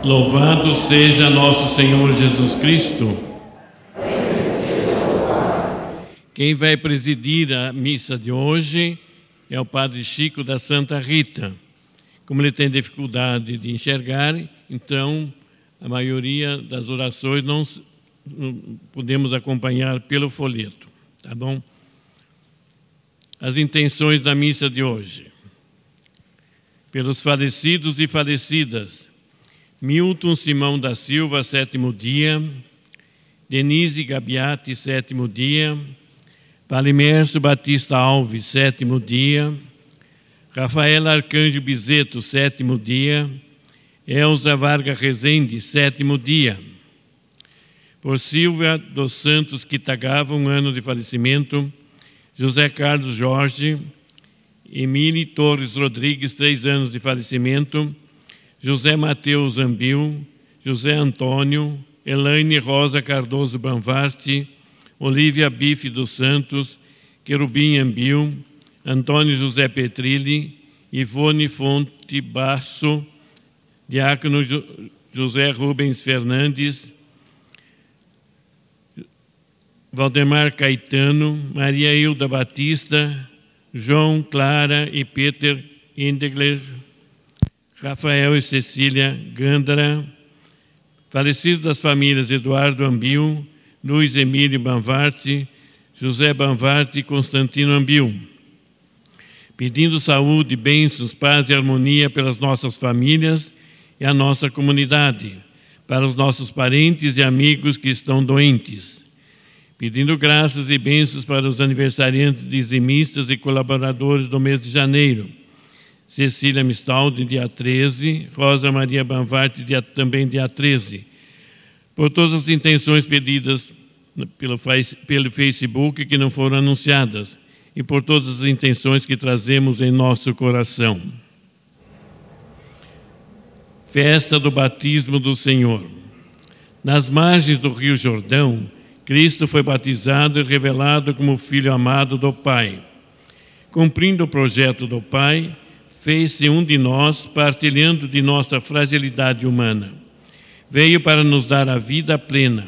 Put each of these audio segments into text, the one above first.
Louvado seja nosso Senhor Jesus Cristo. Quem vai presidir a missa de hoje é o Padre Chico da Santa Rita. Como ele tem dificuldade de enxergar, então a maioria das orações não podemos acompanhar pelo folheto, tá bom? As intenções da missa de hoje. Pelos falecidos e falecidas: Milton Simão da Silva, 7º dia; Denise Gabiati, 7º dia; Palimércio Batista Alves, 7º dia; Rafaela Arcanjo Bizeto, 7º dia; Elza Varga Rezende, 7º dia; por Silvia dos Santos Kitagawa, 1 ano de falecimento; José Carlos Jorge; Emílio Torres Rodrigues, 3 anos de falecimento; José Mateus Ambil; José Antônio; Elaine Rosa Cardoso Banvarte; Olívia Bife dos Santos; Querubim Ambil; Antônio José Petrilli; Ivone Fonte Basso; Diácono José Rubens Fernandes; Valdemar Caetano; Maria Hilda Batista; João, Clara e Peter Indegler; Rafael e Cecília Gândara. Falecidos das famílias Eduardo Ambil, Luiz Emílio Banvarte, José Banvarte e Constantino Ambil. Pedindo saúde, bênçãos, paz e harmonia pelas nossas famílias e a nossa comunidade, para os nossos parentes e amigos que estão doentes. Pedindo graças e bênçãos para os aniversariantes, dizimistas e colaboradores do mês de janeiro: Cecília Mistaldi, dia 13, Rosa Maria Banvarte, também dia 13. Por todas as intenções pedidas pelo Facebook que não foram anunciadas, e por todas as intenções que trazemos em nosso coração. Festa do batismo do Senhor. Nas margens do Rio Jordão, Cristo foi batizado e revelado como Filho amado do Pai. Cumprindo o projeto do Pai, fez-se um de nós, partilhando de nossa fragilidade humana. Veio para nos dar a vida plena.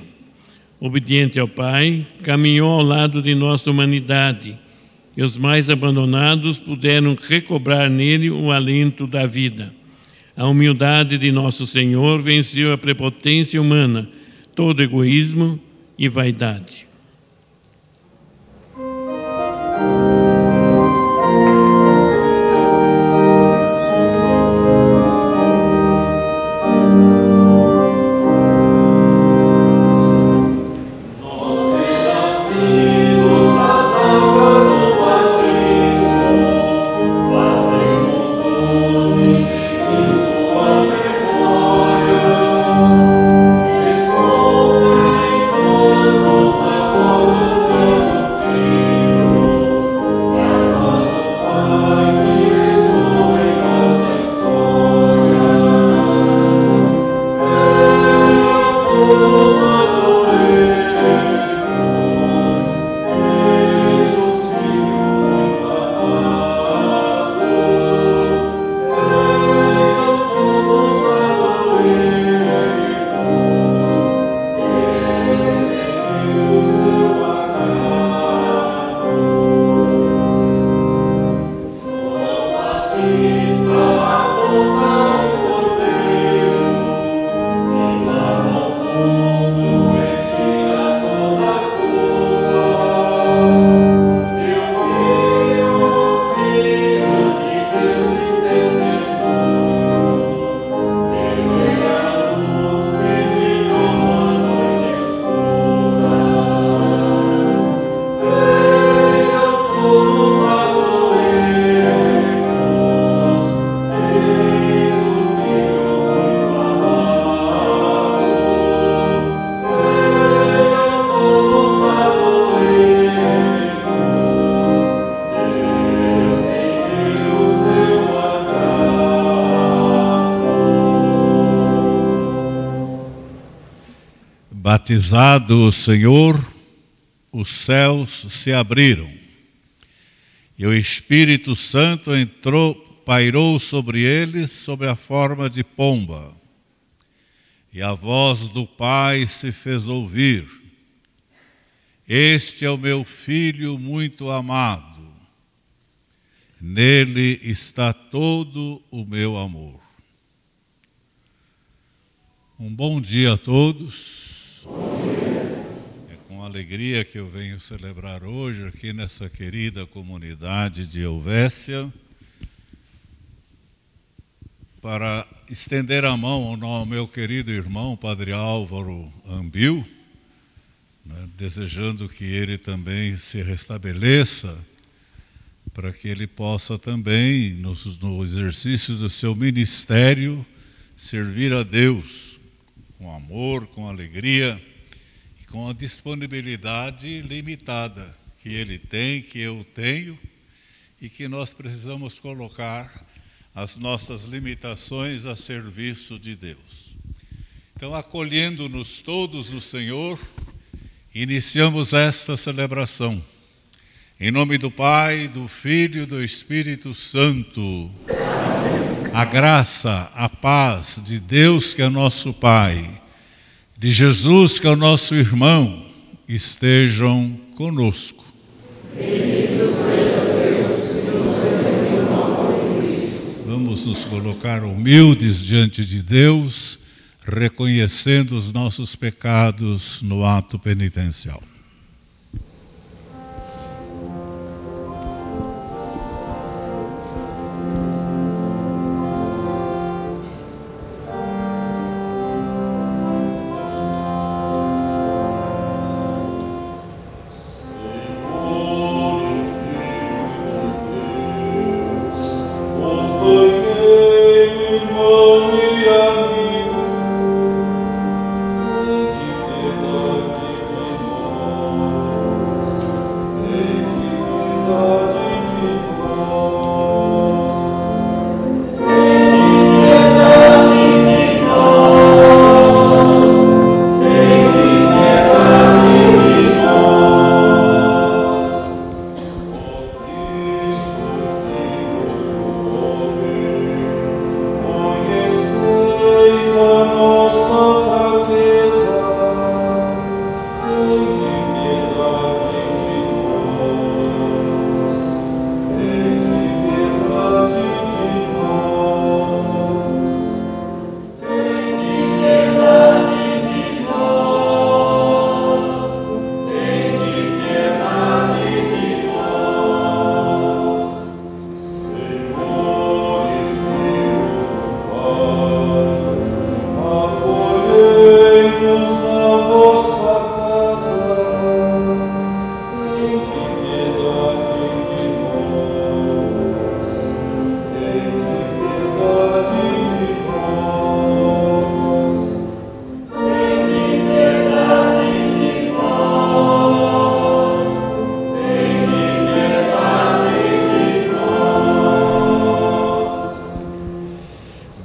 Obediente ao Pai, caminhou ao lado de nossa humanidade, e os mais abandonados puderam recobrar nele o alento da vida. A humildade de nosso Senhor venceu a prepotência humana, todo egoísmo e vaidade. Batizado o Senhor, os céus se abriram e o Espírito Santo pairou sobre eles sob a forma de pomba. e a voz do Pai se fez ouvir. Este é o meu Filho muito amado. Nele está todo o meu amor. Um bom dia a todos. É com alegria que eu venho celebrar hoje aqui nessa querida comunidade de Helvécia para estender a mão ao meu querido irmão, Padre Álvaro Ambil, né, desejando que ele também se restabeleça, para que ele possa também, no exercício do seu ministério, servir a Deus com amor, com alegria e com a disponibilidade limitada que ele tem, que eu tenho, e que nós precisamos colocar as nossas limitações a serviço de Deus. Então, acolhendo-nos todos no Senhor, iniciamos esta celebração. Em nome do Pai, do Filho e do Espírito Santo. Amém. A graça, a paz de Deus, que é nosso Pai, de Jesus, que é o nosso irmão, estejam conosco. Bendito seja Deus, que nos reuniu no amor de Cristo. Vamos nos colocar humildes diante de Deus, reconhecendo os nossos pecados no ato penitencial.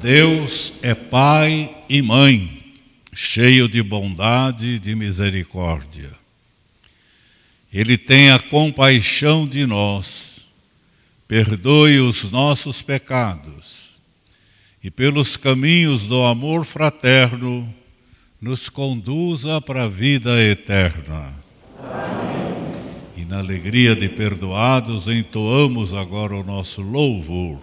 Deus é Pai e Mãe, cheio de bondade e de misericórdia. Ele tem a compaixão de nós, perdoe os nossos pecados e pelos caminhos do amor fraterno nos conduza para a vida eterna. Amém. E na alegria de perdoados entoamos agora o nosso louvor.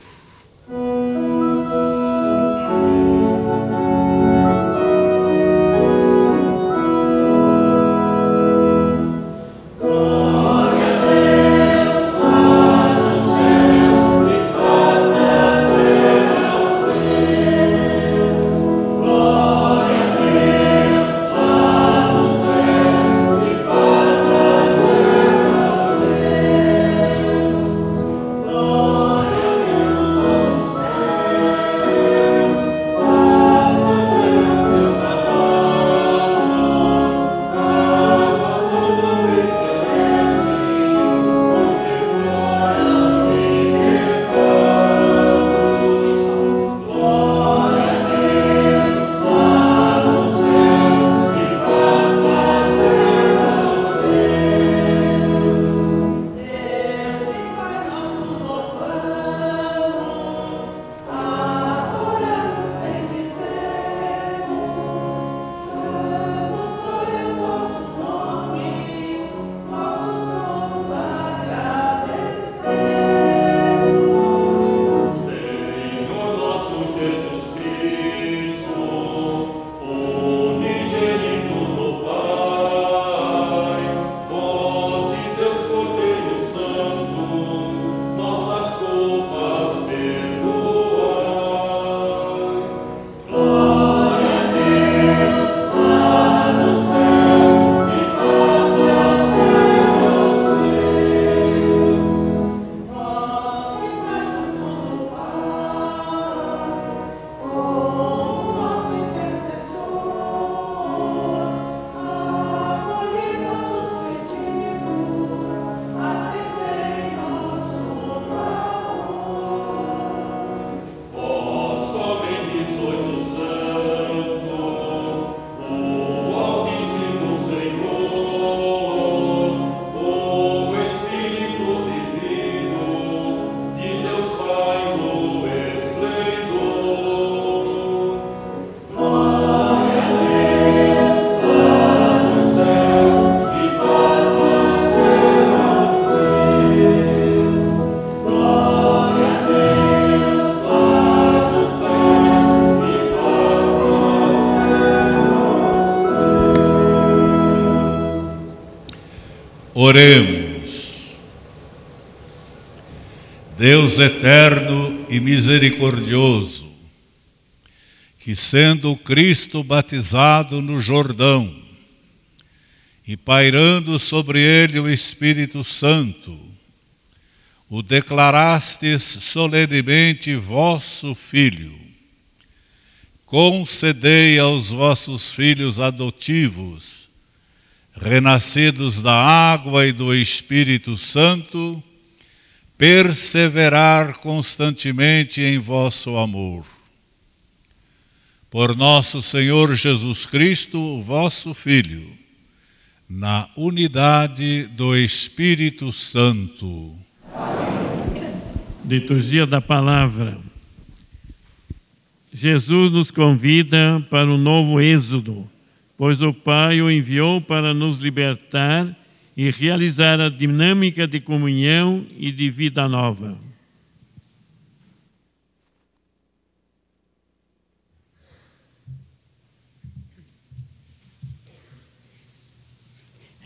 Oremos. Deus eterno e misericordioso, que sendo Cristo batizado no Jordão e pairando sobre ele o Espírito Santo, o declarastes solenemente vosso Filho, concedei aos vossos filhos adotivos, renascidos da água e do Espírito Santo, perseverar constantemente em vosso amor. Por nosso Senhor Jesus Cristo, vosso Filho, na unidade do Espírito Santo. Amém. Liturgia da Palavra. Jesus nos convida para um novo êxodo, pois o Pai o enviou para nos libertar e realizar a dinâmica de comunhão e de vida nova.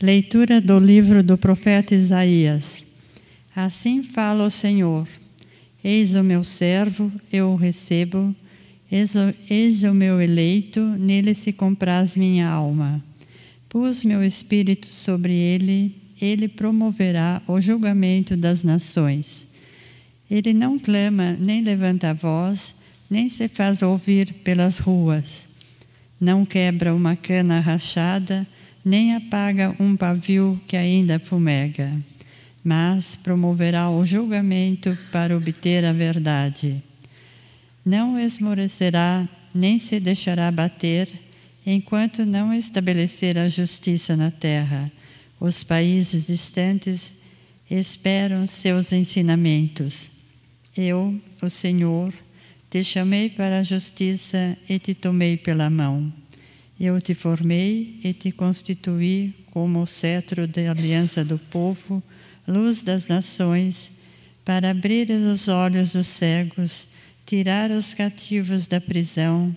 Leitura do livro do profeta Isaías. Assim fala o Senhor: eis o meu servo, eu o recebo, eis o meu eleito, nele se compraz minha alma. Pus meu espírito sobre ele, ele promoverá o julgamento das nações. Ele não clama, nem levanta a voz, nem se faz ouvir pelas ruas. Não quebra uma cana rachada, nem apaga um pavio que ainda fumega, mas promoverá o julgamento para obter a verdade. Não esmorecerá, nem se deixará bater, enquanto não estabelecer a justiça na terra. Os países distantes esperam seus ensinamentos. Eu, o Senhor, te chamei para a justiça e te tomei pela mão. Eu te formei e te constituí como o cetro da aliança do povo, luz das nações, para abrir os olhos dos cegos, tirar os cativos da prisão,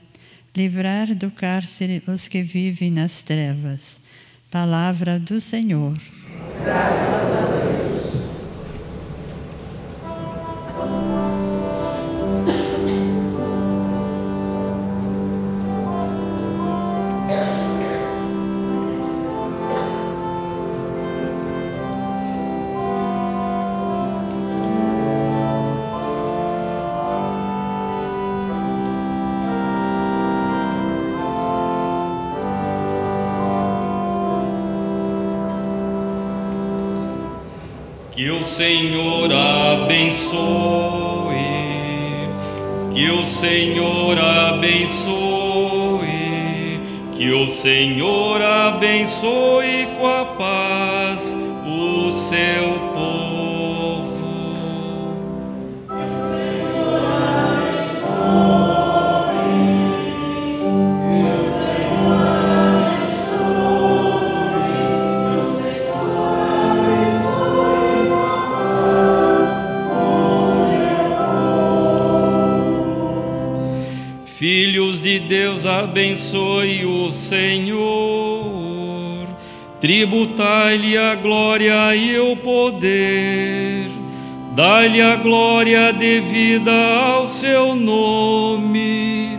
livrar do cárcere os que vivem nas trevas. Palavra do Senhor. Graças a Deus. Que o Senhor abençoe, que o Senhor abençoe, que o Senhor abençoe com a paz o seu povo. Filhos de Deus, abençoe o Senhor, tributai-lhe a glória e o poder, dai-lhe a glória devida ao seu nome,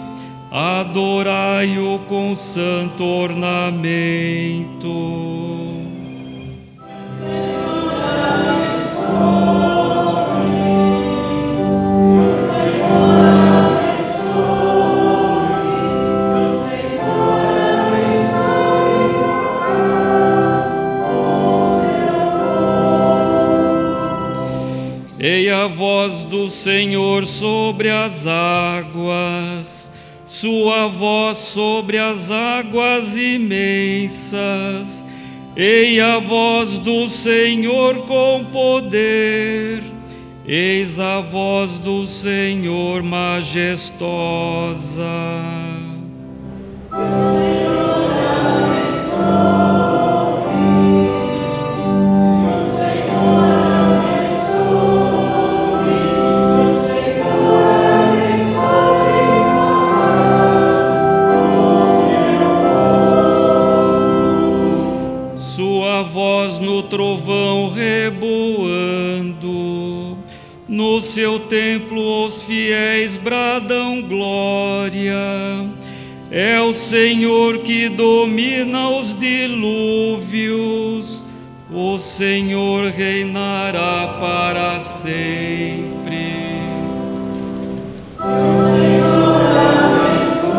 adorai-o com santo ornamento. Ei a voz do Senhor sobre as águas, sua voz sobre as águas imensas. Ei a voz do Senhor com poder, eis a voz do Senhor majestosa. trovão reboando. No seu templo os fiéis bradam glória. É o Senhor que domina os dilúvios. O Senhor reinará para sempre. O Senhor abençoe.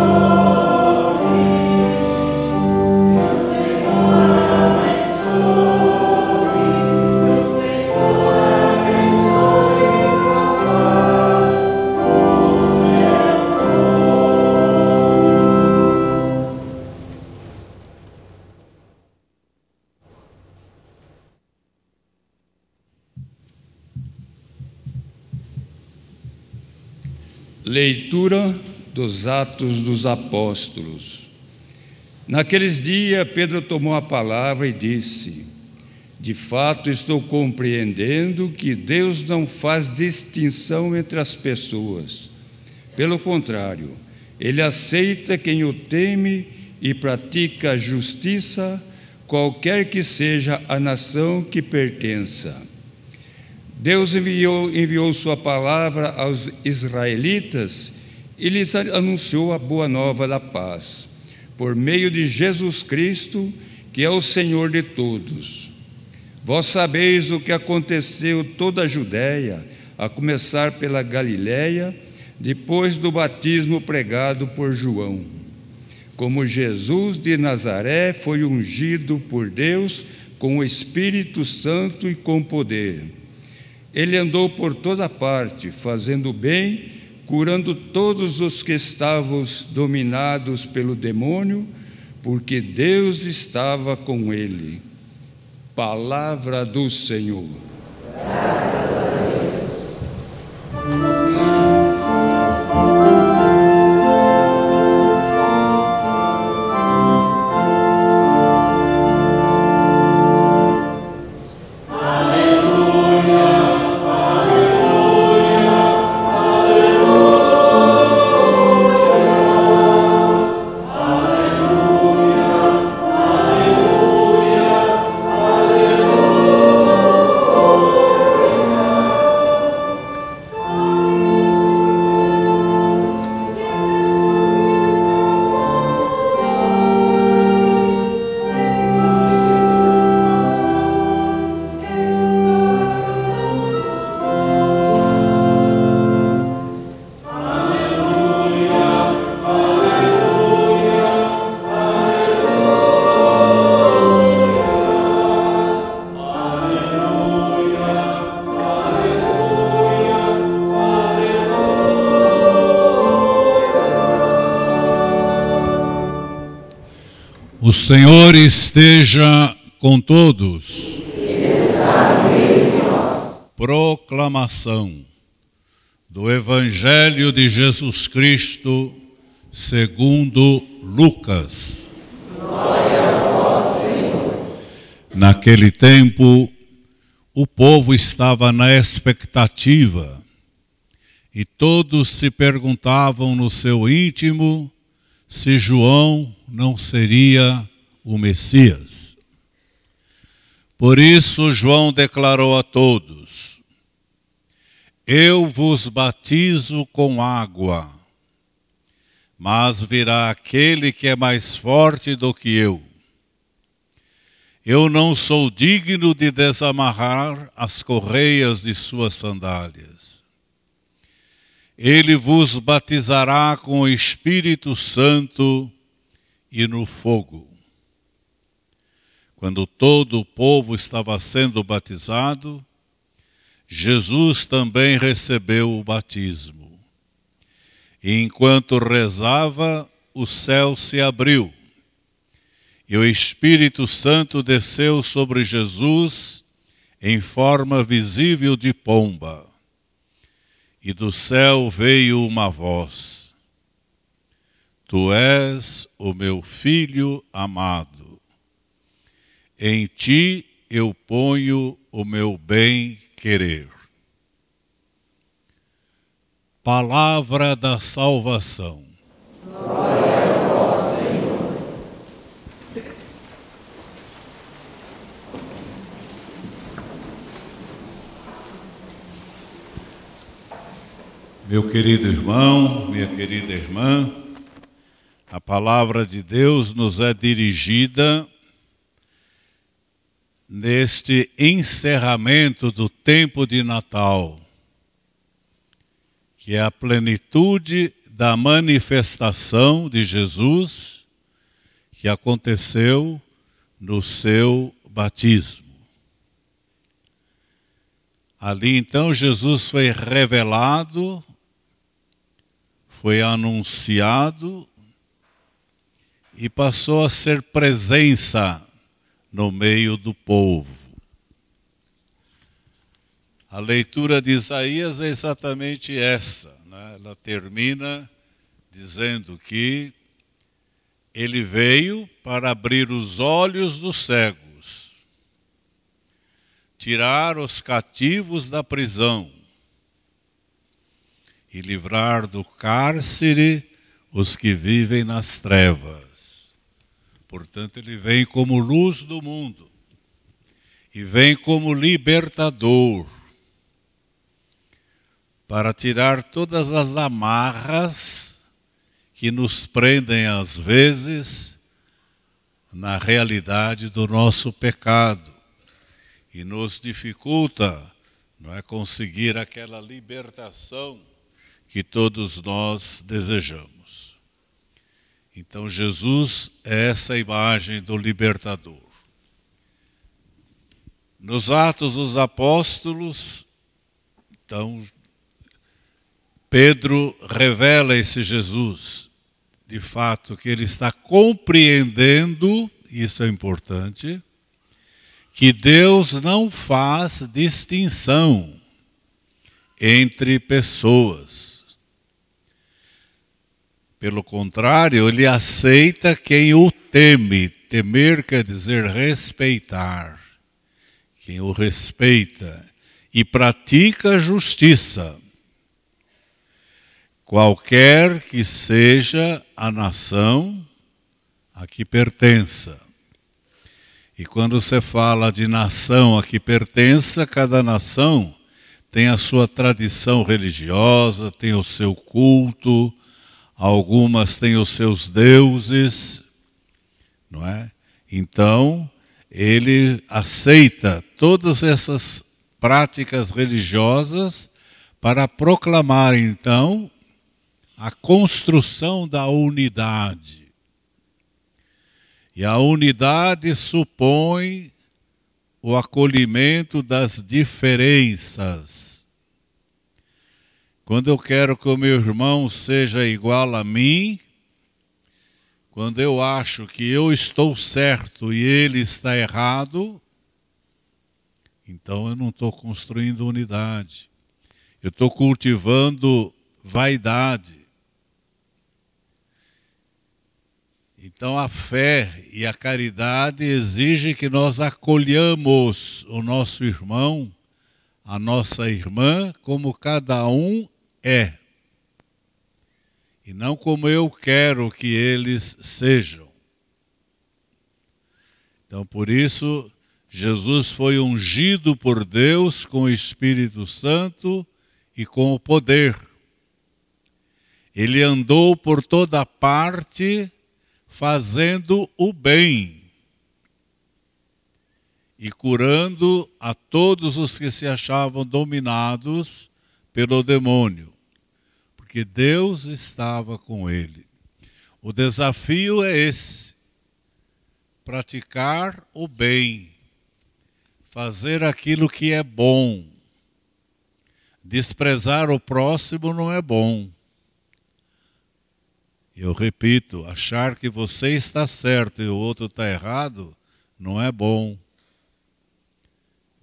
O Senhor abençoe. O Senhor abençoe com a paz do céu. Leitura dos Atos dos Apóstolos. Naqueles dias, Pedro tomou a palavra e disse: de fato, estou compreendendo que Deus não faz distinção entre as pessoas. Pelo contrário, Ele aceita quem o teme e pratica a justiça, qualquer que seja a nação que pertença. Deus enviou sua palavra aos israelitas e lhes anunciou a boa nova da paz, por meio de Jesus Cristo, que é o Senhor de todos. Vós sabeis o que aconteceu toda a Judéia, a começar pela Galiléia, depois do batismo pregado por João. Como Jesus de Nazaré foi ungido por Deus com o Espírito Santo e com poder. Ele andou por toda parte, fazendo bem, curando todos os que estavam dominados pelo demônio, porque Deus estava com ele. Palavra do Senhor. Graças a Deus. O Senhor esteja com todos. Ele está no meio de nós. Proclamação do Evangelho de Jesus Cristo segundo Lucas. Glória a vós, Senhor. Naquele tempo, o povo estava na expectativa e todos se perguntavam no seu íntimo se João não seria o Messias. Por isso João declarou a todos: eu vos batizo com água, mas virá aquele que é mais forte do que eu. Eu não sou digno de desamarrar as correias de suas sandálias. Ele vos batizará com o Espírito Santo e no fogo. Quando todo o povo estava sendo batizado, Jesus também recebeu o batismo. E enquanto rezava, o céu se abriu, e o Espírito Santo desceu sobre Jesus em forma visível de pomba. E do céu veio uma voz: Tu és o meu Filho amado. Em ti eu ponho o meu bem-querer. Palavra da salvação. Glória a vós, Senhor. Meu querido irmão, minha querida irmã, a palavra de Deus nos é dirigida neste encerramento do tempo de Natal, que é a plenitude da manifestação de Jesus que aconteceu no seu batismo. Ali então Jesus foi revelado, foi anunciado e passou a ser presença no meio do povo. A leitura de Isaías é exatamente essa, né? Ela termina dizendo que ele veio para abrir os olhos dos cegos, tirar os cativos da prisão e livrar do cárcere os que vivem nas trevas. Portanto, ele vem como luz do mundo e vem como libertador para tirar todas as amarras que nos prendem às vezes na realidade do nosso pecado e nos dificulta, não é, conseguir aquela libertação que todos nós desejamos. Então Jesus é essa imagem do libertador. Nos Atos dos Apóstolos, então, Pedro revela esse Jesus, de fato, que ele está compreendendo, isso é importante, que Deus não faz distinção entre pessoas. Pelo contrário, ele aceita quem o teme. Temer quer dizer respeitar. Quem o respeita e pratica a justiça, qualquer que seja a nação a que pertença. E quando você fala de nação a que pertença, cada nação tem a sua tradição religiosa, tem o seu culto, algumas têm os seus deuses, não é? Então, ele aceita todas essas práticas religiosas para proclamar, então, a construção da unidade. E a unidade supõe o acolhimento das diferenças. Quando eu quero que o meu irmão seja igual a mim, quando eu acho que eu estou certo e ele está errado, então eu não estou construindo unidade. Eu estou cultivando vaidade. Então a fé e a caridade exigem que nós acolhamos o nosso irmão, a nossa irmã, como cada um é. E não como eu quero que eles sejam. Então por isso Jesus foi ungido por Deus com o Espírito Santo e com o poder. Ele andou por toda parte fazendo o bem e curando a todos os que se achavam dominados pelo demônio, porque Deus estava com ele. O desafio é esse: praticar o bem, fazer aquilo que é bom. Desprezar o próximo não é bom. Eu repito, achar que você está certo e o outro está errado não é bom.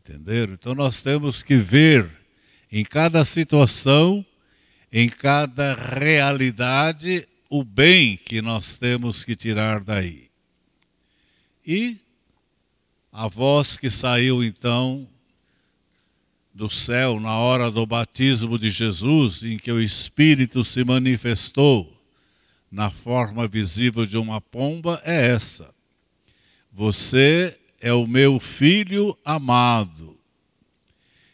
Entenderam? Então nós temos que ver em cada situação, em cada realidade, o bem que nós temos que tirar daí. E a voz que saiu então do céu na hora do batismo de Jesus, em que o Espírito se manifestou na forma visível de uma pomba, é essa: você é o meu filho amado,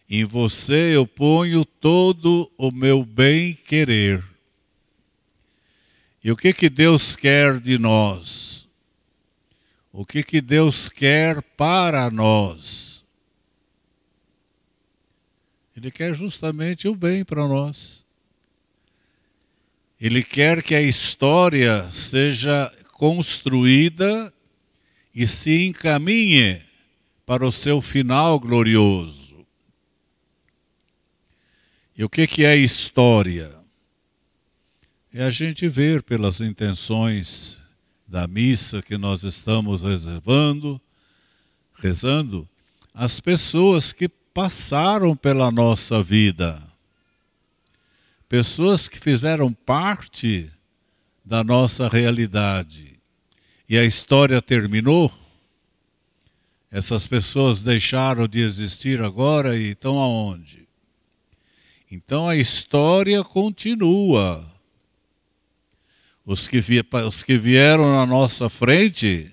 Em você eu ponho todo o meu bem-querer. E o que Deus quer de nós? O que Deus quer para nós? Ele quer justamente o bem para nós. Ele quer que a história seja construída e se encaminhe para o seu final glorioso. E o que é história? É a gente ver pelas intenções da missa que nós estamos rezando, as pessoas que passaram pela nossa vida. Pessoas que fizeram parte da nossa realidade. E a história terminou. Essas pessoas deixaram de existir agora e estão aonde? Então a história continua. Os que vieram na nossa frente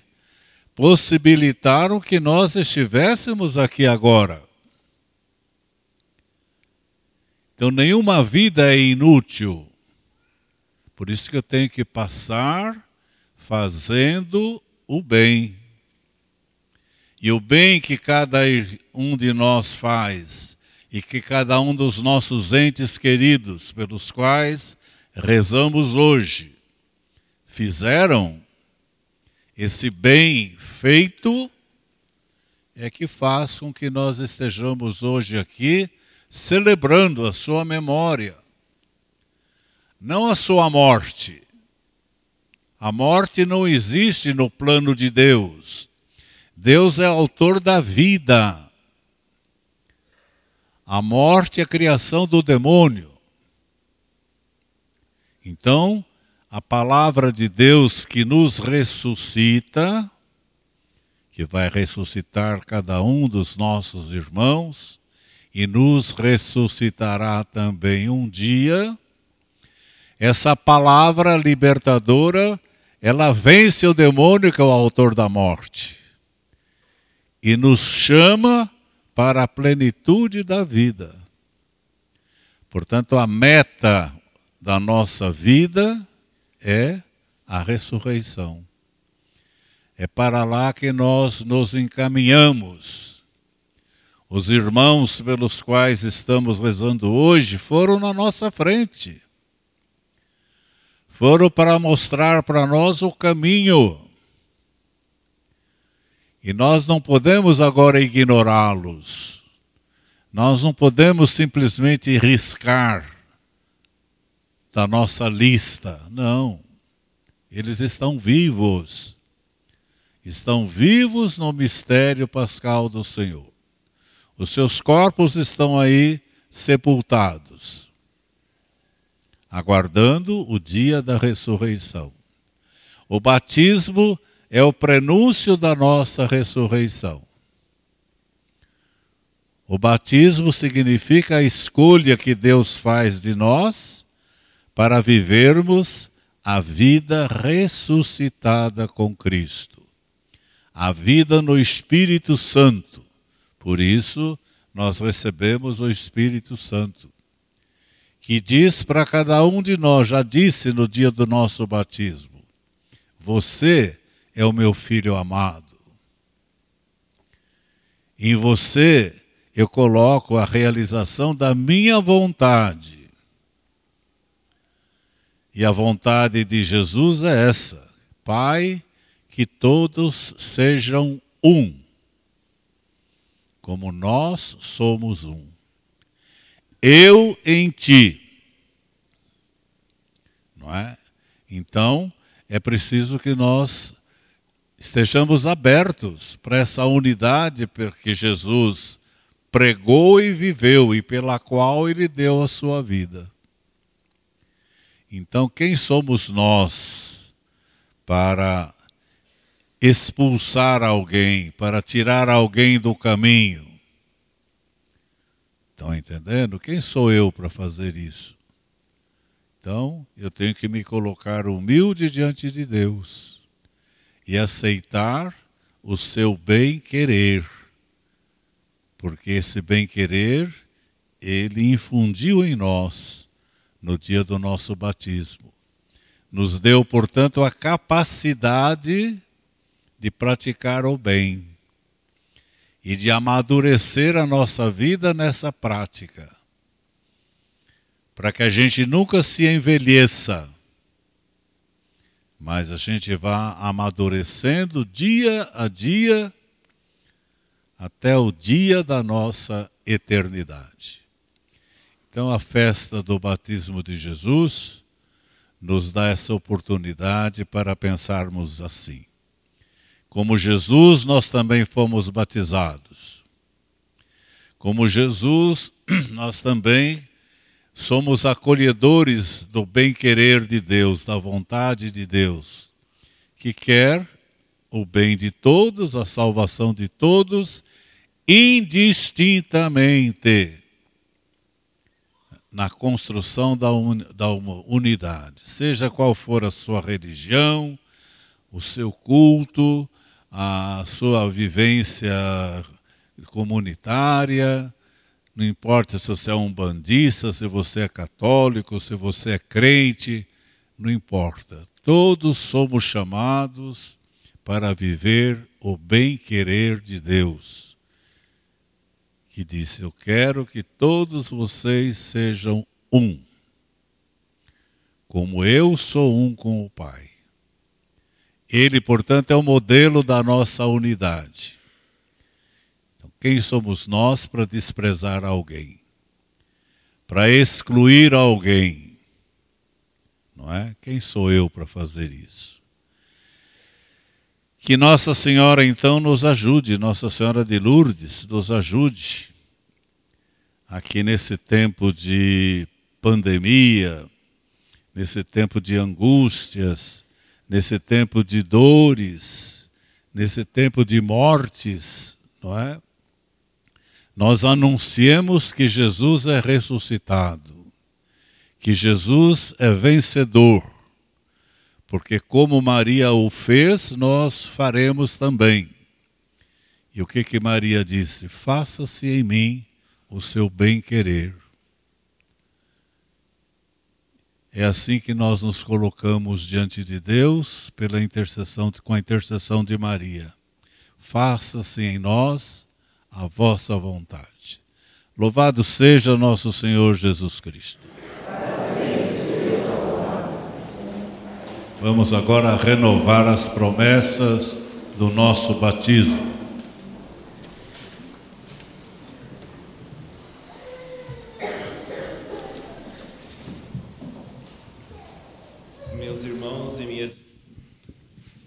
possibilitaram que nós estivéssemos aqui agora. Então nenhuma vida é inútil. Por isso que eu tenho que passar fazendo o bem. E o bem que cada um de nós faz, e que cada um dos nossos entes queridos, pelos quais rezamos hoje, fizeram, esse bem feito é que faz com que nós estejamos hoje aqui celebrando a sua memória. Não a sua morte. A morte não existe no plano de Deus. Deus é autor da vida. A morte é a criação do demônio. Então, a palavra de Deus que nos ressuscita, que vai ressuscitar cada um dos nossos irmãos, e nos ressuscitará também um dia, essa palavra libertadora, ela vence o demônio que é o autor da morte. E nos chama para a plenitude da vida. Portanto, a meta da nossa vida é a ressurreição. É para lá que nós nos encaminhamos. Os irmãos pelos quais estamos rezando hoje foram na nossa frente. Foram para mostrar para nós o caminho. E nós não podemos agora ignorá-los. Nós não podemos simplesmente riscar da nossa lista. Não. Eles estão vivos. Estão vivos no mistério pascal do Senhor. Os seus corpos estão aí sepultados, aguardando o dia da ressurreição. O batismo é o prenúncio da nossa ressurreição. O batismo significa a escolha que Deus faz de nós para vivermos a vida ressuscitada com Cristo. A vida no Espírito Santo. Por isso, nós recebemos o Espírito Santo, que diz para cada um de nós, já disse no dia do nosso batismo, você é o meu filho amado. Em você eu coloco a realização da minha vontade. E a vontade de Jesus é essa: Pai, que todos sejam um, como nós somos um. Eu em ti. Não é? Então, é preciso que nós estejamos abertos para essa unidade que Jesus pregou e viveu e pela qual ele deu a sua vida. Então, quem somos nós para expulsar alguém, para tirar alguém do caminho? Estão entendendo? Quem sou eu para fazer isso? Então, eu tenho que me colocar humilde diante de Deus e aceitar o seu bem-querer. Porque esse bem-querer Ele infundiu em nós no dia do nosso batismo. Nos deu, portanto, a capacidade de praticar o bem e de amadurecer a nossa vida nessa prática, para que a gente nunca se envelheça, mas a gente vá amadurecendo dia a dia até o dia da nossa eternidade. Então a festa do batismo de Jesus nos dá essa oportunidade para pensarmos assim. Como Jesus, nós também fomos batizados. Como Jesus, nós também somos acolhedores do bem-querer de Deus, da vontade de Deus, que quer o bem de todos, a salvação de todos, indistintamente, na construção da unidade. Seja qual for a sua religião, o seu culto, a sua vivência comunitária, não importa se você é um bandista, se você é católico, se você é crente, não importa. Todos somos chamados para viver o bem-querer de Deus, que disse: eu quero que todos vocês sejam um, como eu sou um com o Pai. Ele, portanto, é o modelo da nossa unidade. Quem somos nós para desprezar alguém? Para excluir alguém? Não é? Quem sou eu para fazer isso? Que Nossa Senhora, então, nos ajude, Nossa Senhora de Lourdes nos ajude, aqui nesse tempo de pandemia, nesse tempo de angústias, nesse tempo de dores, nesse tempo de mortes, não é? Nós anunciemos que Jesus é ressuscitado, que Jesus é vencedor, porque como Maria o fez, nós faremos também. E o que Maria disse? Faça-se em mim o seu bem-querer. É assim que nós nos colocamos diante de Deus, com a intercessão de Maria. Faça-se em nós a vossa vontade. Louvado seja nosso Senhor Jesus Cristo. Vamos agora renovar as promessas do nosso batismo.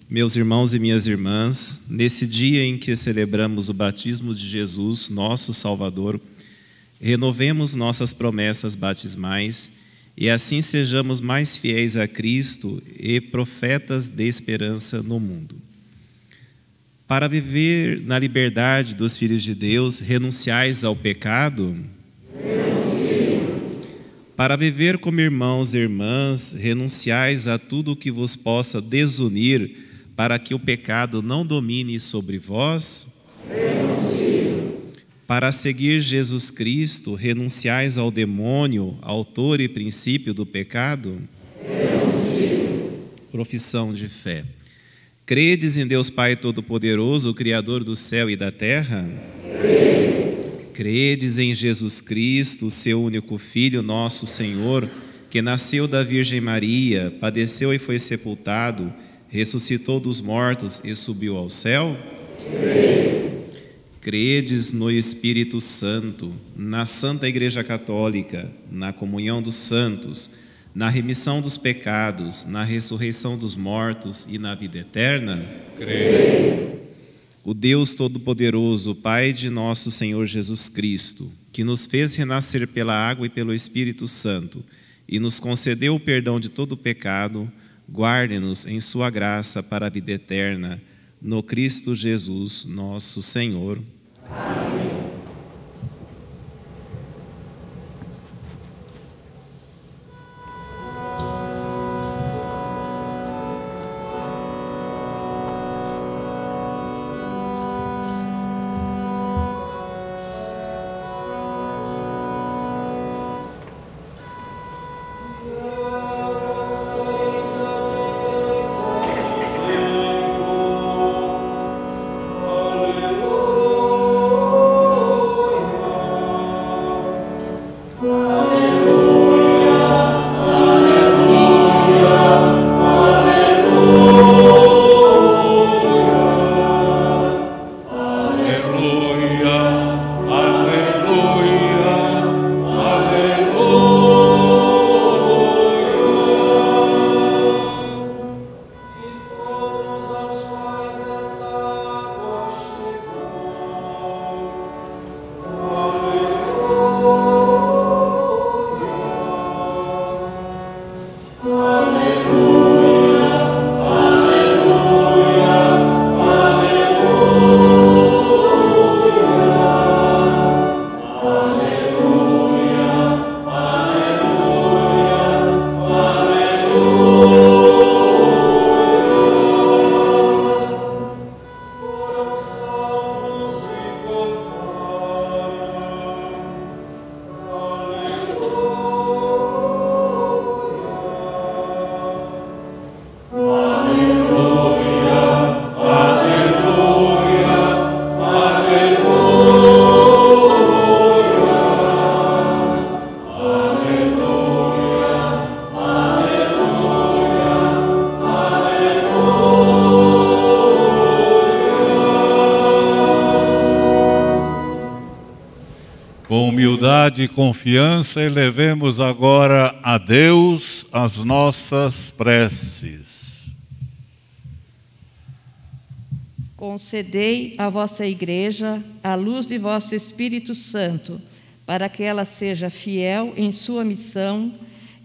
Meus irmãos e minhas irmãs, nesse dia em que celebramos o batismo de Jesus, nosso Salvador, renovemos nossas promessas batismais e assim sejamos mais fiéis a Cristo e profetas de esperança no mundo. Para viver na liberdade dos filhos de Deus, renunciais ao pecado? Para viver como irmãos e irmãs, renunciais a tudo o que vos possa desunir, para que o pecado não domine sobre vós? Para seguir Jesus Cristo, renunciais ao demônio, autor e princípio do pecado? Profissão de fé. Credes em Deus Pai Todo-Poderoso, o Criador do céu e da terra? Credes em Jesus Cristo, seu único Filho, nosso Senhor, que nasceu da Virgem Maria, padeceu e foi sepultado, ressuscitou dos mortos e subiu ao céu? Credes no Espírito Santo, na Santa Igreja Católica, na comunhão dos santos, na remissão dos pecados, na ressurreição dos mortos e na vida eterna? Creio. O Deus Todo-Poderoso, Pai de nosso Senhor Jesus Cristo, que nos fez renascer pela água e pelo Espírito Santo e nos concedeu o perdão de todo pecado, guarde-nos em sua graça para a vida eterna, no Cristo Jesus, nosso Senhor. Amém. Com humildade e confiança, elevemos agora a Deus as nossas preces. Concedei à vossa Igreja a luz de vosso Espírito Santo, para que ela seja fiel em sua missão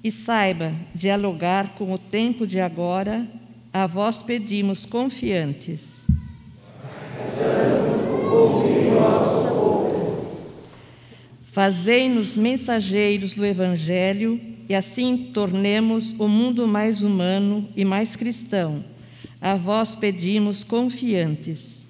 e saiba dialogar com o tempo de agora. A vós pedimos confiantes. Fazei-nos mensageiros do Evangelho e assim tornemos o mundo mais humano e mais cristão. A vós pedimos confiantes.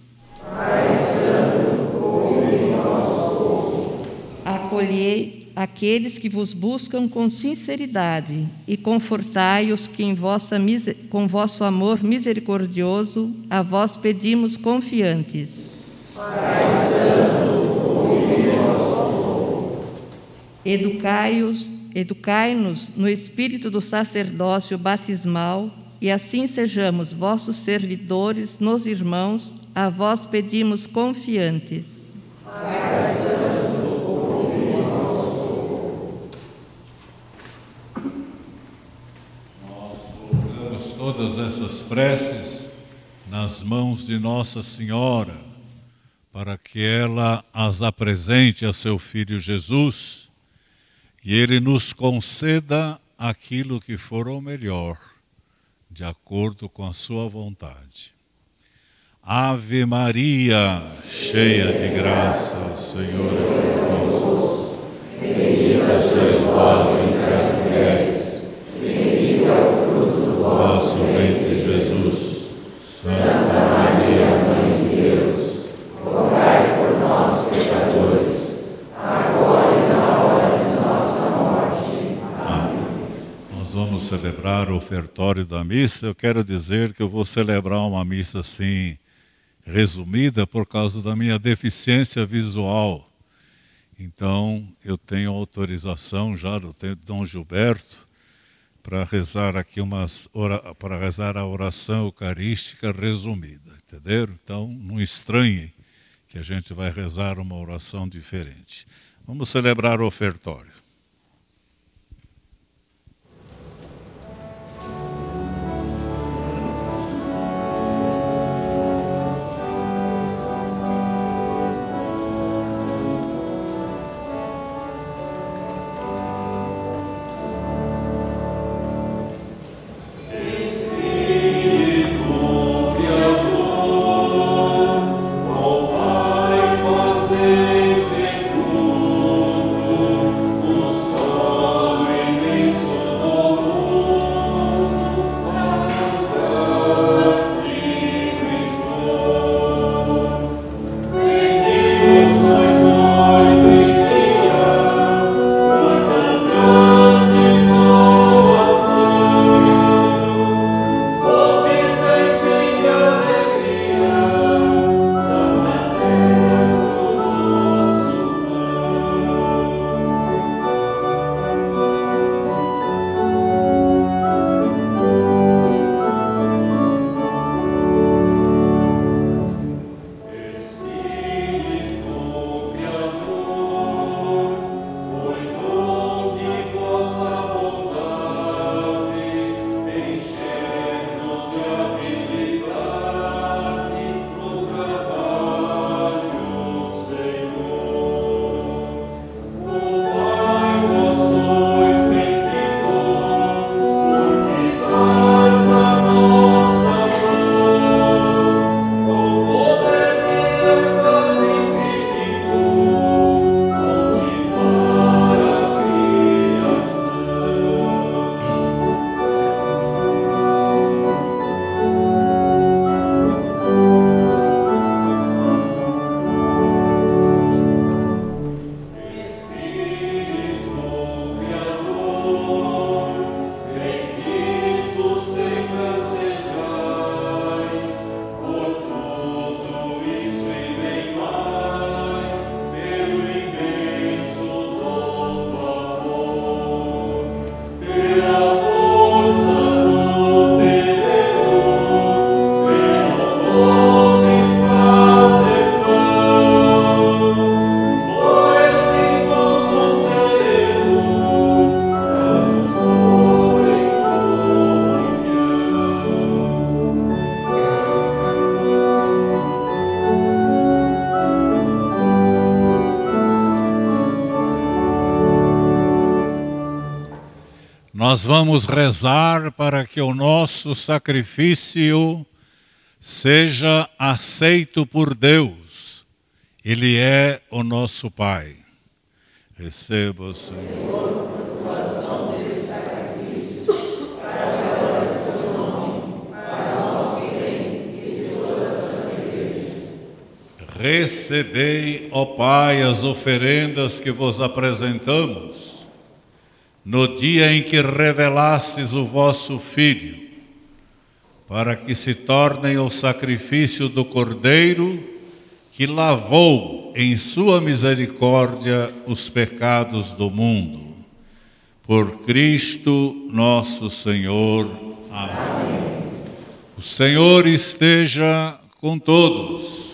Acolhei aqueles que vos buscam com sinceridade e confortai-os que com vosso amor misericordioso a vós pedimos confiantes. Educai-nos no espírito do sacerdócio batismal e assim sejamos vossos servidores nos irmãos, a vós pedimos confiantes. Nós colocamos todas essas preces nas mãos de Nossa Senhora, para que ela as apresente a seu Filho Jesus e Ele nos conceda aquilo que for o melhor, de acordo com a sua vontade. Ave Maria, cheia de graça, o Senhor é convosco. Bendita sois vós entre as mulheres, bendito é o fruto do vosso ventre, Jesus. Santa Maria, Mãe de Deus, rogai por nós, pecadores, agora e na hora de nossa morte. Amém. Nós vamos celebrar o ofertório da missa. Eu quero dizer que eu vou celebrar uma missa assim, resumida, por causa da minha deficiência visual. Então, eu tenho autorização já do Dom Gilberto para rezar aqui para rezar a oração eucarística resumida, entenderam? Então, não estranhem que a gente vai rezar uma oração diferente. Vamos celebrar o ofertório. O nós vamos rezar para que o nosso sacrifício seja aceito por Deus. Ele é o nosso Pai. Receba, Senhor. Recebei, ó Pai, as oferendas que vos apresentamos, no dia em que revelastes o vosso Filho, para que se tornem o sacrifício do Cordeiro, que lavou em sua misericórdia os pecados do mundo. Por Cristo nosso Senhor. Amém. O Senhor esteja com todos.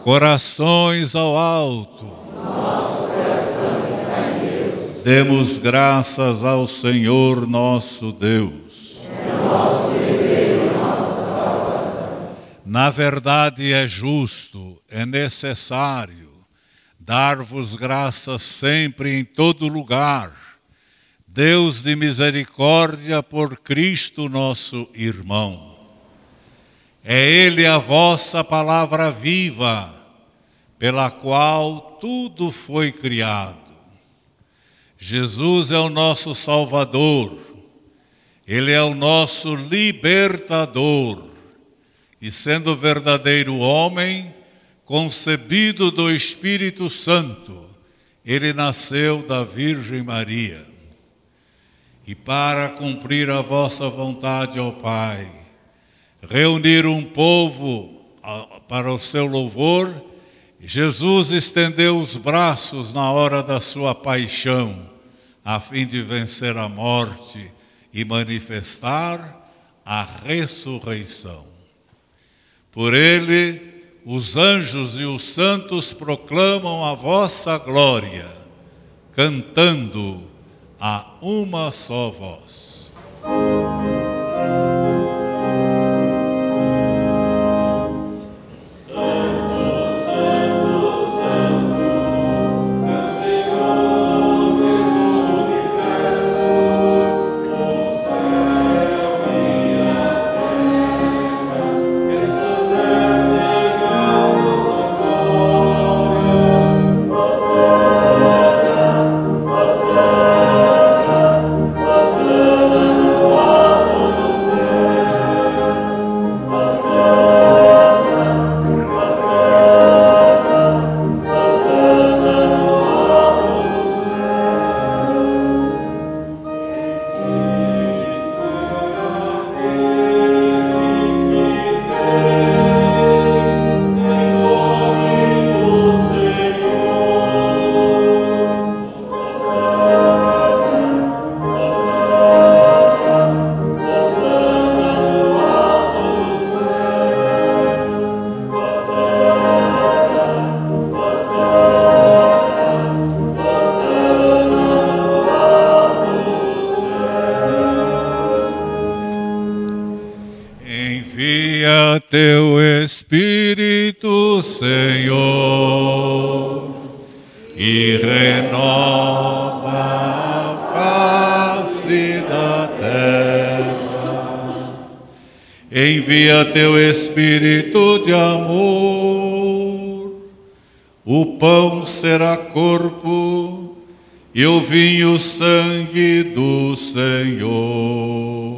Corações ao alto. Nosso coração está em Deus. Demos graças ao Senhor nosso Deus. É nosso dever e nossa salvação. Na verdade é justo, é necessário dar-vos graças sempre em todo lugar, Deus de misericórdia, por Cristo nosso irmão. É Ele a vossa palavra viva, pela qual tudo foi criado. Jesus é o nosso Salvador, Ele é o nosso libertador, e sendo verdadeiro homem, concebido do Espírito Santo, Ele nasceu da Virgem Maria. E para cumprir a vossa vontade, ó Pai, reunir um povo para o seu louvor, Jesus estendeu os braços na hora da sua paixão, a fim de vencer a morte e manifestar a ressurreição. Por ele, os anjos e os santos proclamam a vossa glória, cantando a uma só voz. Teu Espírito, Senhor, e renova a face da terra. Envia teu Espírito de amor, o pão será corpo e o vinho sangue do Senhor.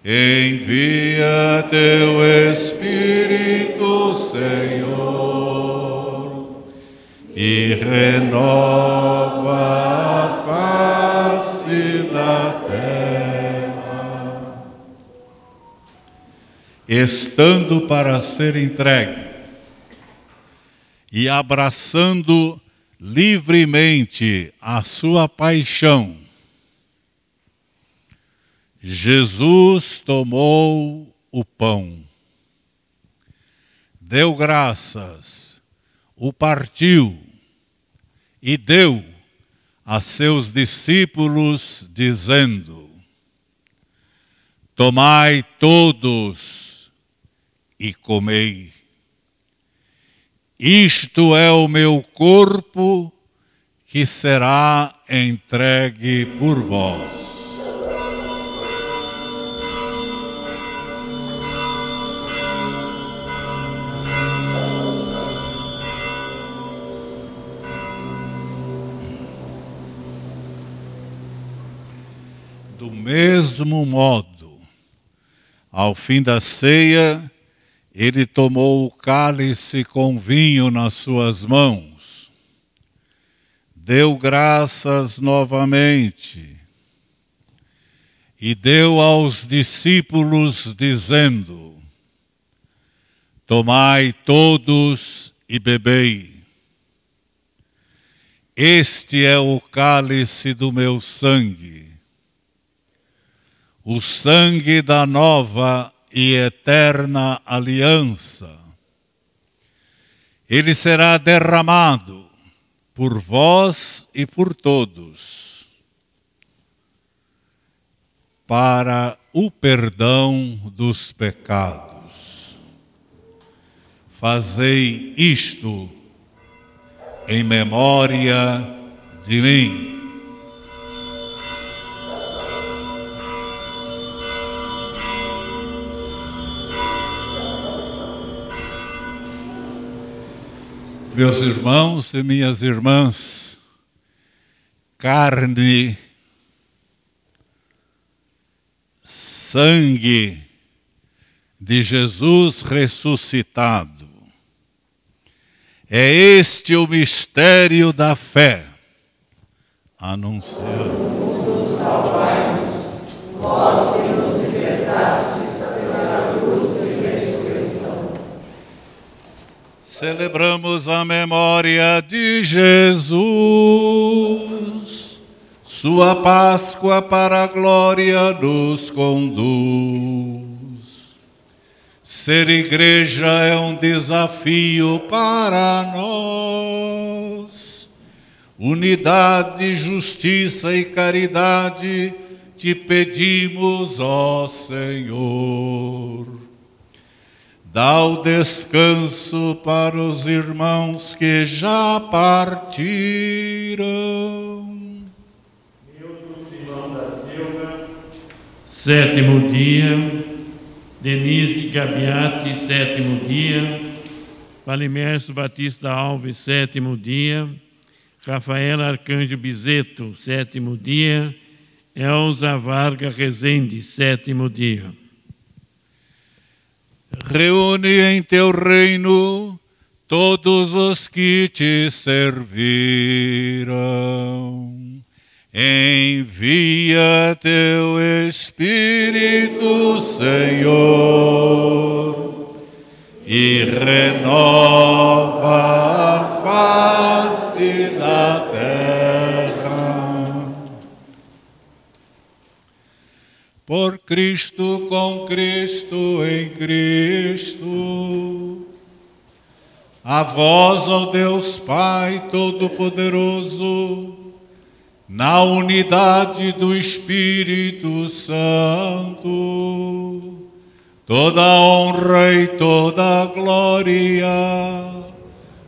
Envia teu Espírito, Senhor, e renova a face da terra. Estando para ser entregue e abraçando livremente a sua paixão, Jesus tomou o pão, deu graças, o partiu e deu a seus discípulos, dizendo: tomai todos e comei. Isto é o meu corpo, que será entregue por vós. Do mesmo modo, ao fim da ceia, ele tomou o cálice com vinho nas suas mãos, deu graças novamente e deu aos discípulos, dizendo: tomai todos e bebei. Este é o cálice do meu sangue, o sangue da nova e eterna aliança. Ele será derramado por vós e por todos, para o perdão dos pecados. Fazei isto em memória de mim. Meus irmãos e minhas irmãs, carne, sangue de Jesus ressuscitado. É este o mistério da fé. Anunciamos. Salvai-nos, vós que nos libertastes pela cruz e ressurreição. Celebramos a memória de Jesus. Sua Páscoa para a glória nos conduz. Ser igreja é um desafio para nós. Unidade, justiça e caridade te pedimos, ó Senhor. Dá o descanso para os irmãos que já partiram. Milton Simão da Silva, 7º dia. Denise Gabiati, 7º dia. Valimércio Batista Alves, 7º dia. Rafaela Arcanjo Bizeto, 7º dia. Elza Varga Rezende, 7º dia. Reúne em teu reino todos os que te serviram. Envia teu Espírito, Senhor, e renova a face da terra. Por Cristo, com Cristo, em Cristo, a vós, ó Deus Pai Todo-Poderoso, na unidade do Espírito Santo, toda honra e toda glória,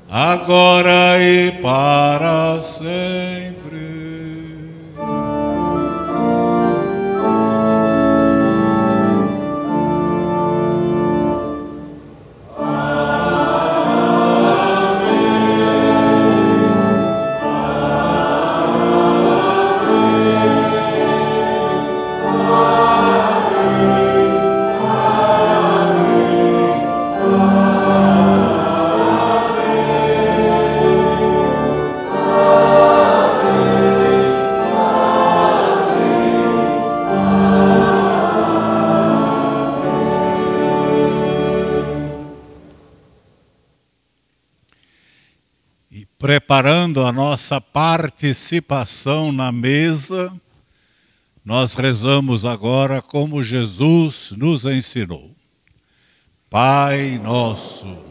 agora e para sempre. Preparando a nossa participação na mesa, nós rezamos agora como Jesus nos ensinou. Pai nosso,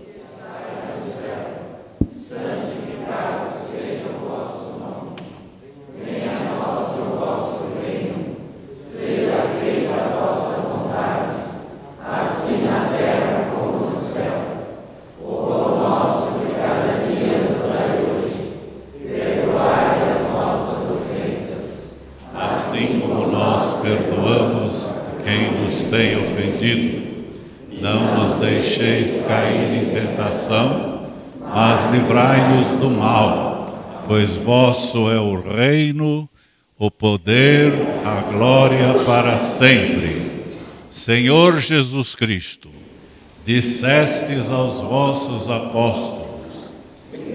Perdoai deixeis cair em tentação, mas livrai-nos do mal, pois vosso é o reino, o poder, a glória para sempre. Senhor Jesus Cristo, dissestes aos vossos apóstolos: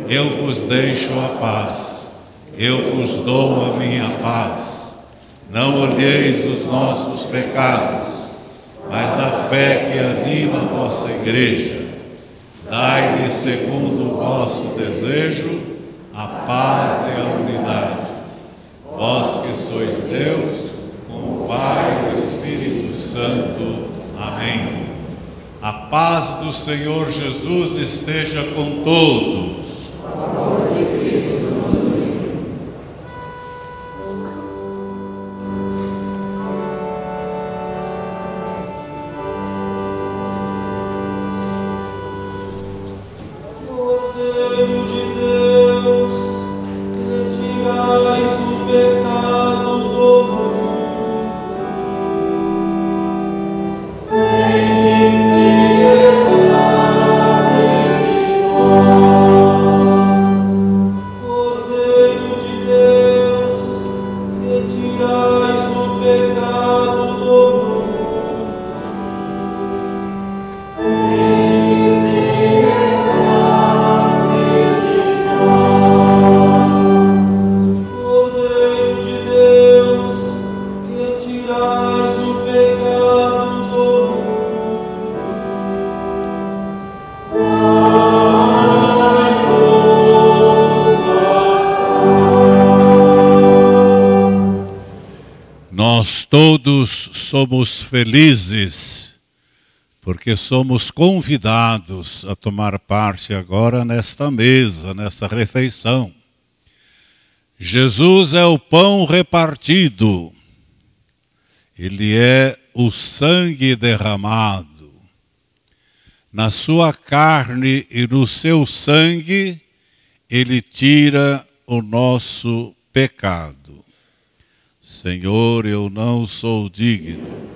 eu vos deixo a paz, eu vos dou a minha paz. Não olheis os nossos pecados, mas a fé que anima a vossa igreja. Dai-lhe, segundo o vosso desejo, a paz e a unidade. Vós que sois Deus, com o Pai e o Espírito Santo. Amém. A paz do Senhor Jesus esteja com todos. O amor de Cristo nos une. Cordeiro de Deus, retirais o pecado do mundo. Cordeiro de Deus, retirais o pecado do mundo. Cordeiro de Deus, retirais o pecado do mundo. Nós todos somos felizes, porque somos convidados a tomar parte agora nesta mesa, nessa refeição. Jesus é o pão repartido, Ele é o sangue derramado. Na sua carne e no seu sangue, Ele tira o nosso pecado. Senhor, eu não sou digno.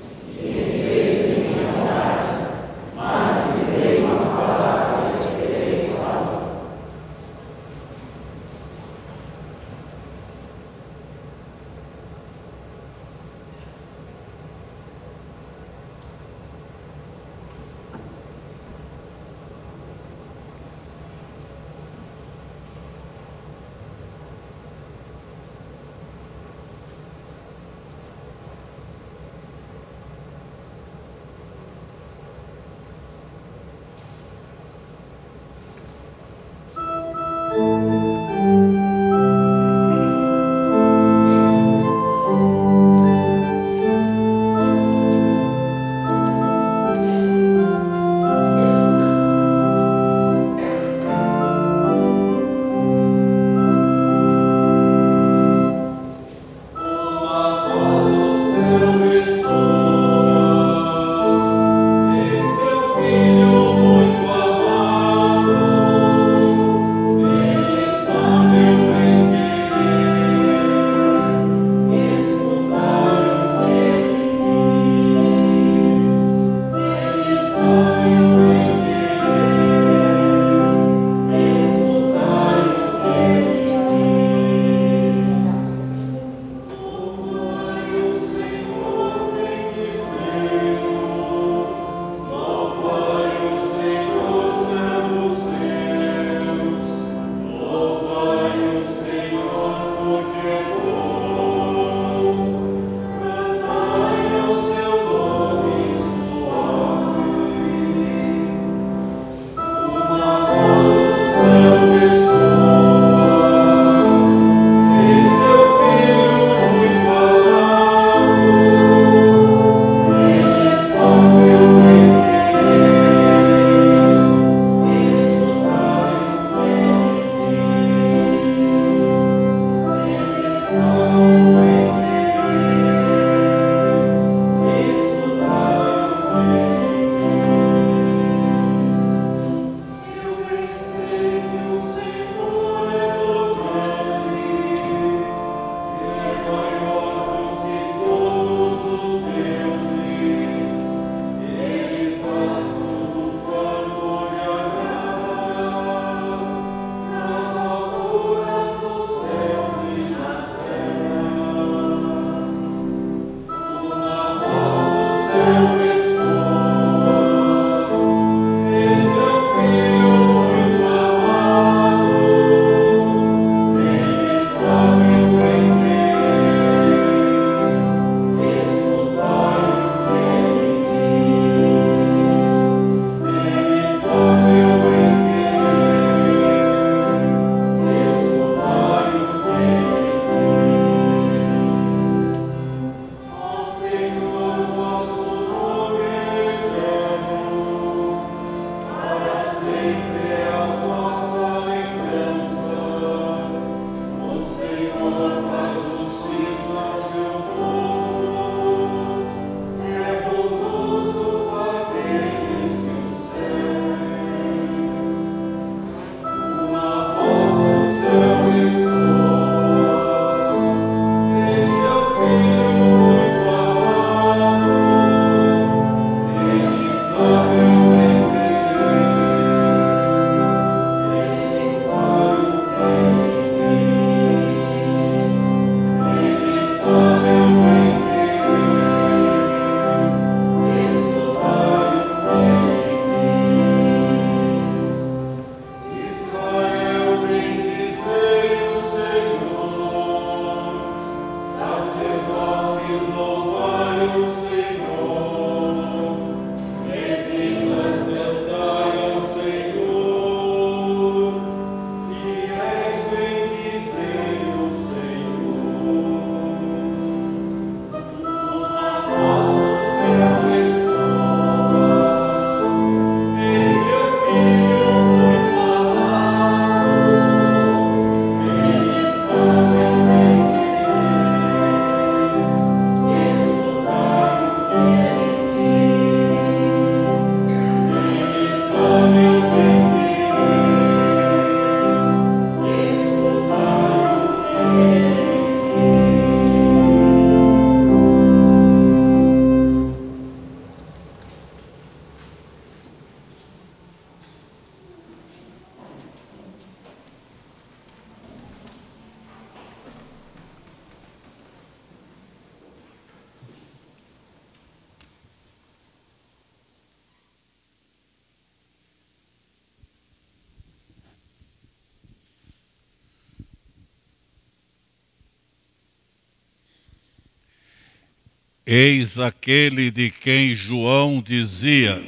Eis aquele de quem João dizia: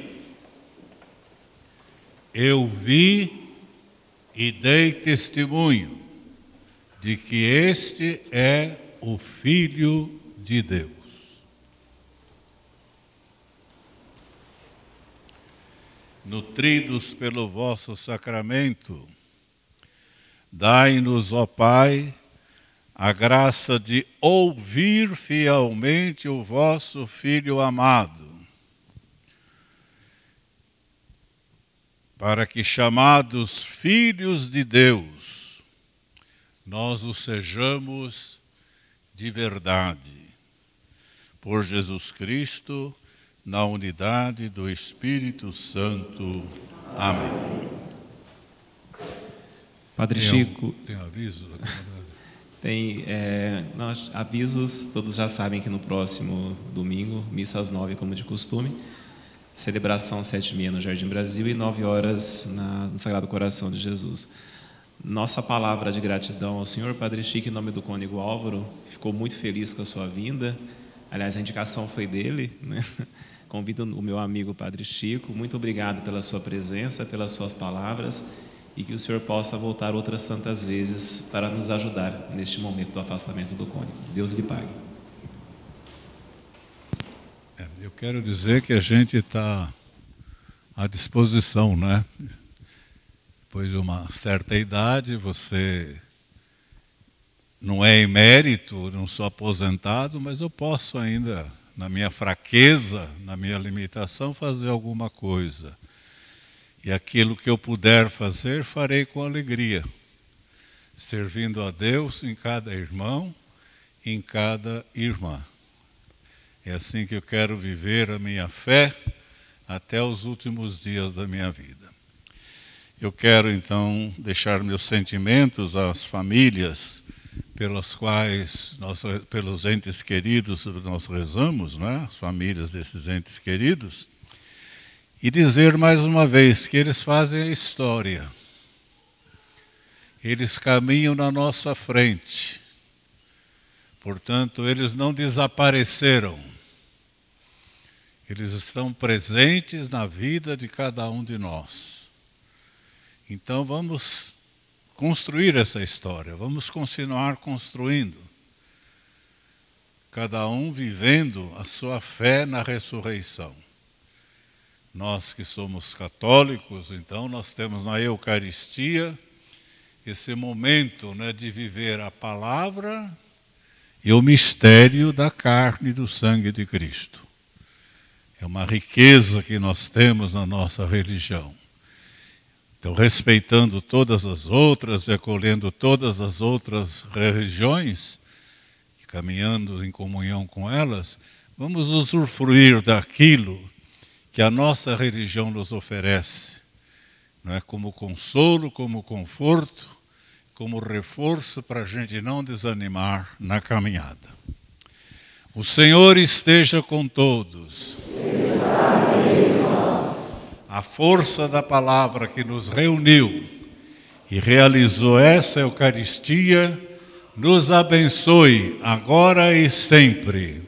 eu vi e dei testemunho de que este é o Filho de Deus. Nutridos pelo vosso sacramento, dai-nos, ó Pai, a graça de ouvir fielmente o vosso Filho amado, para que, chamados filhos de Deus, nós o sejamos de verdade. Por Jesus Cristo, na unidade do Espírito Santo. Amém. Padre Chico. Tem avisos? Tem avisos, todos já sabem que no próximo domingo, missa às 9, como de costume, celebração 7h30 no Jardim Brasil e 9 horas no Sagrado Coração de Jesus. Nossa palavra de gratidão ao Senhor. Padre Chico, em nome do cônego Álvaro, ficou muito feliz com a sua vinda. Aliás, a indicação foi dele, né? Convido o meu amigo Padre Chico. Muito obrigado pela sua presença, pelas suas palavras, e que o Senhor possa voltar outras tantas vezes para nos ajudar neste momento do afastamento do cônego. Deus lhe pague. Eu quero dizer que a gente está à disposição, né? Depois de uma certa idade, você não é emérito, não sou aposentado, mas eu posso ainda, na minha fraqueza, na minha limitação, fazer alguma coisa. E aquilo que eu puder fazer, farei com alegria, servindo a Deus em cada irmão, em cada irmã. É assim que eu quero viver a minha fé até os últimos dias da minha vida. Eu quero, então, deixar meus sentimentos às famílias pelas quais pelos entes queridos nós rezamos, né? As famílias desses entes queridos, e dizer mais uma vez que eles fazem a história. Eles caminham na nossa frente. Portanto, eles não desapareceram. Eles estão presentes na vida de cada um de nós. Então vamos construir essa história, vamos continuar construindo. Cada um vivendo a sua fé na ressurreição. Nós que somos católicos, então nós temos na Eucaristia esse momento, né, de viver a palavra e o mistério da carne e do sangue de Cristo. É uma riqueza que nós temos na nossa religião. Então, respeitando todas as outras e acolhendo todas as outras religiões, e caminhando em comunhão com elas, vamos usufruir daquilo que a nossa religião nos oferece, não é? Como consolo, como conforto, como reforço para a gente não desanimar na caminhada. O Senhor esteja com todos. A força da palavra que nos reuniu e realizou essa Eucaristia nos abençoe agora e sempre.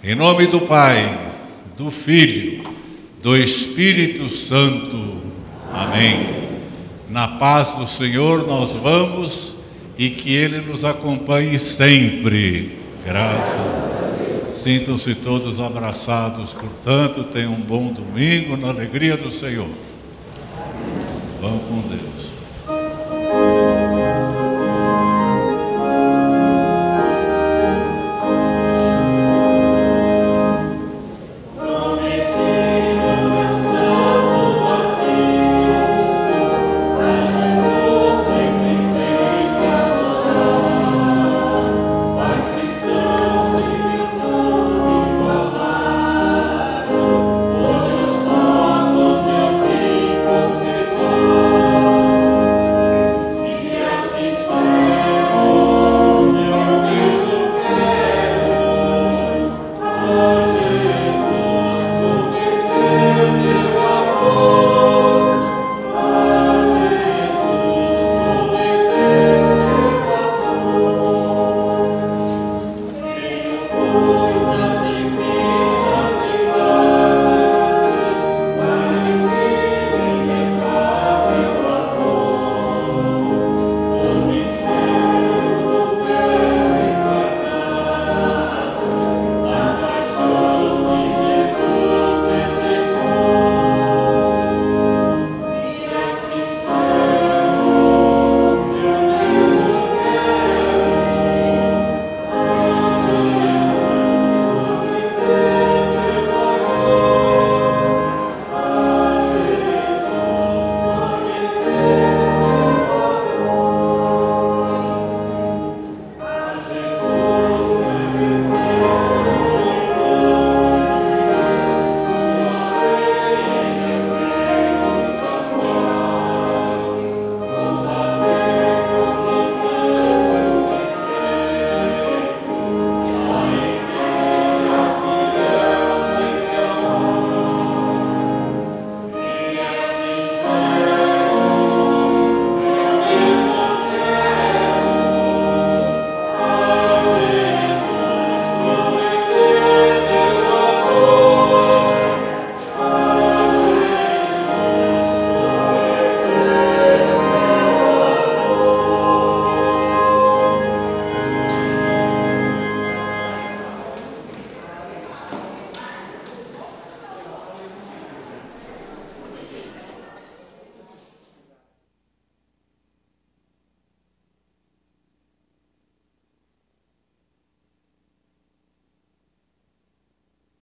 Em nome do Pai, do Filho, do Espírito Santo. Amém. Na paz do Senhor nós vamos e que Ele nos acompanhe sempre. Graças a Deus. Sintam-se todos abraçados, portanto, tenham um bom domingo na alegria do Senhor.